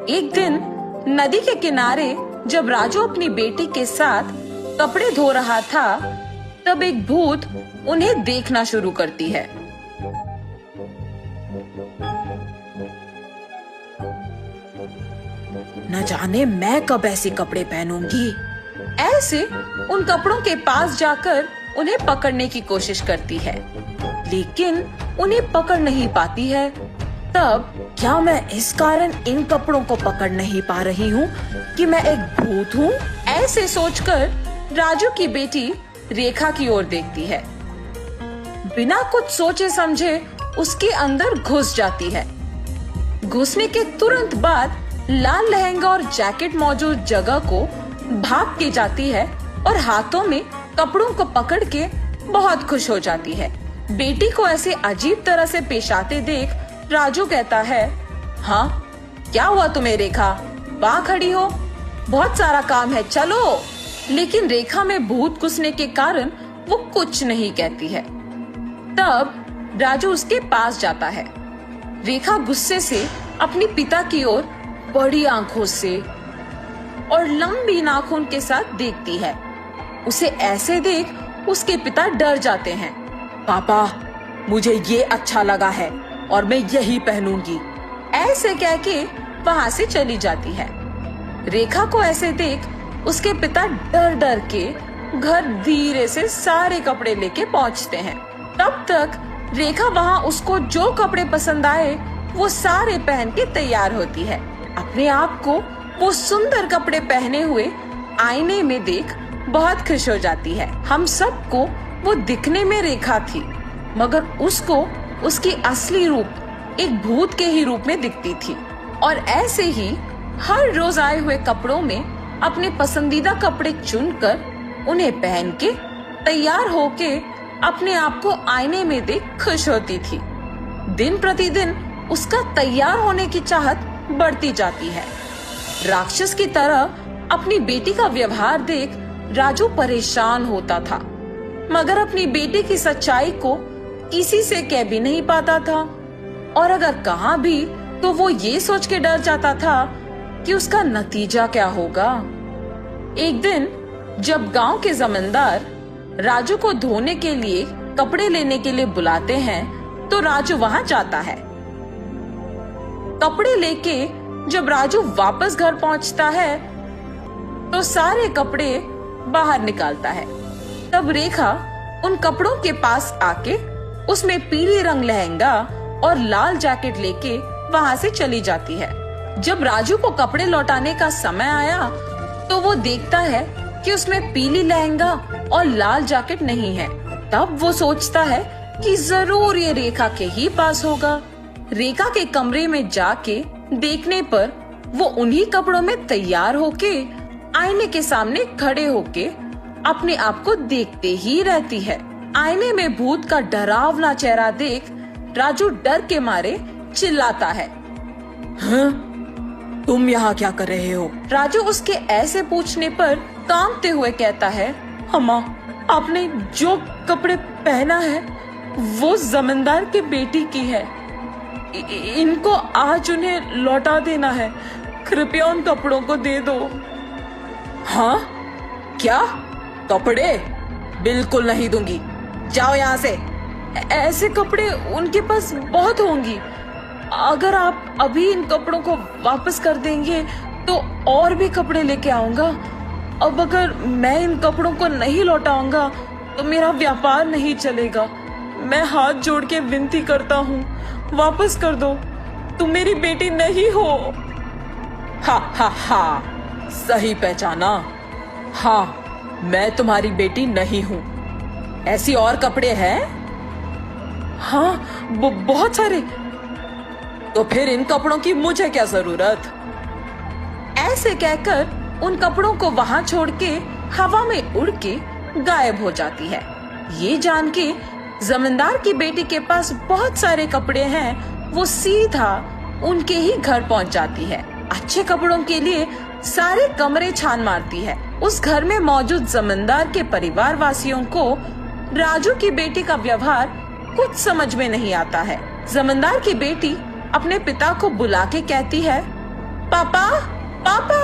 एक दिन नदी के किनारे जब राजू अपनी बेटी के साथ कपड़े धो रहा था, तब एक भूत उन्हें देखना शुरू करती है। न जाने मैं कब ऐसे कपड़े पहनूंगी। ऐसे उन कपड़ों के पास जाकर उन्हें पकड़ने की कोशिश करती है, लेकिन उन्हें पकड़ नहीं पाती है। तब क्या मैं इस कारण इन कपड़ों को पकड़ नहीं पा रही हूँ कि मैं एक भूत हूँ? ऐसे सोचकर राजू की बेटी रेखा की ओर देखती है। बिना कुछ सोचे समझे उसके अंदर घुस जाती है। घुसने के तुरंत बाद लाल लहंगा और जैकेट मौजूद जगह को भाग के जाती है और हाथों में कपड़ों को पकड़ के बहुत खुश हो जाती है। बेटी को ऐसे अजीब तरह से पेश आते देख राजू कहता है, हाँ क्या हुआ तुम्हें रेखा, वहाँ खड़ी हो, बहुत सारा काम है, चलो। लेकिन रेखा में भूत घुसने के कारण वो कुछ नहीं कहती है। तब राजू उसके पास जाता है। रेखा गुस्से से अपने पिता की ओर बड़ी आंखों से और लंबी नाखून के साथ देखती है। उसे ऐसे देख उसके पिता डर जाते हैं। पापा, मुझे ये अच्छा लगा है और मैं यही पहनूंगी। ऐसे कह के वहाँ से चली जाती है। रेखा को ऐसे देख उसके पिता डर डर के घर धीरे से सारे कपड़े लेके पहुँचते हैं। तब तक रेखा वहाँ उसको जो कपड़े पसंद आए वो सारे पहन के तैयार होती है। अपने आप को वो सुंदर कपड़े पहने हुए आईने में देख बहुत खुश हो जाती है। हम सबको वो दिखने में रेखा थी, मगर उसको उसकी असली रूप एक भूत के ही रूप में दिखती थी। और ऐसे ही हर रोज आए हुए कपड़ों में अपने पसंदीदा कपड़े चुनकर उन्हें पहन के तैयार होके अपने आप को आईने में देख खुश होती थी। दिन प्रतिदिन उसका तैयार होने की चाहत बढ़ती जाती है। राक्षस की तरह अपनी बेटी का व्यवहार देख राजू परेशान होता था, मगर अपनी बेटी की सच्चाई को किसी से कह भी नहीं पाता था, और अगर कहा भी तो वो ये सोच के डर जाता था कि उसका नतीजा क्या होगा। एक दिन जब गांव के जमींदार राजू को धोने के लिए कपड़े लेने के लिए बुलाते हैं, तो राजू वहां जाता है। कपड़े लेके जब राजू वापस घर पहुंचता है तो सारे कपड़े बाहर निकालता है। तब रेखा उन कपड़ों के पास आके उसमें पीले रंग लहंगा और लाल जैकेट लेके वहां से चली जाती है। जब राजू को कपड़े लौटाने का समय आया तो वो देखता है कि उसमें पीली लहंगा और लाल जैकेट नहीं है। तब वो सोचता है कि जरूर ये रेखा के ही पास होगा। रेखा के कमरे में जाके देखने पर वो उन्हीं कपड़ों में तैयार होके आईने के सामने खड़े होके अपने आप को देखते ही रहती है। आईने में भूत का डरावना चेहरा देख राजू डर के मारे चिल्लाता है, हाँ? तुम यहाँ क्या कर रहे हो? राजू उसके ऐसे पूछने पर कांपते हुए कहता है, अम्मा, आपने जो कपड़े पहना है वो जमींदार की बेटी की है। इनको आज उन्हें लौटा देना है, कृपया उन कपड़ों को दे दो। हाँ? क्या कपड़े? बिल्कुल नहीं दूंगी, जाओ यहाँ से। ऐसे कपड़े उनके पास बहुत होंगी। अगर आप अभी इन कपड़ों को वापस कर देंगे तो और भी कपड़े लेके आऊंगा। अब अगर मैं इन कपड़ों को नहीं लौटाऊंगा तो मेरा व्यापार नहीं चलेगा। मैं हाथ जोड़ के विनती करता हूँ, वापस कर दो, तुम मेरी बेटी नहीं हो। हा हा हा, सही पहचाना। हाँ, मैं तुम्हारी बेटी नहीं हूँ। ऐसी और कपड़े हैं? हाँ, बहुत सारे। तो फिर इन कपड़ों की मुझे क्या जरूरत? ऐसे कहकर उन कपड़ों को वहां छोड़ के हवा में उड़ के गायब हो जाती है। ये जान के जमींदार की बेटी के पास बहुत सारे कपड़े हैं, वो सीधा उनके ही घर पहुंच जाती है। अच्छे कपड़ों के लिए सारे कमरे छान मारती है। उस घर में मौजूद जमींदार के परिवार वासियों को राजू की बेटी का व्यवहार कुछ समझ में नहीं आता है। जमींदार की बेटी अपने पिता को बुला के कहती है, पापा, पापा,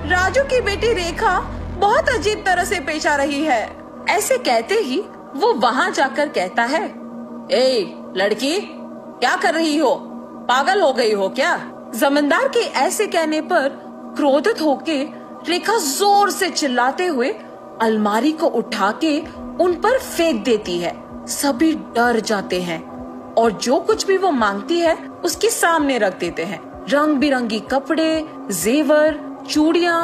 राजू की बेटी रेखा बहुत अजीब तरह से पेश आ रही है। ऐसे कहते ही वो वहां जाकर कहता है, ए लड़की, क्या कर रही हो? पागल हो गई हो क्या? जमींदार के ऐसे कहने पर क्रोधित होके रेखा जोर से चिल्लाते हुए अलमारी को उठा के उन पर फेंक देती है। सभी डर जाते हैं और जो कुछ भी वो मांगती है उसके सामने रख देते हैं। रंग बिरंगी कपड़े, जेवर, चूड़ियां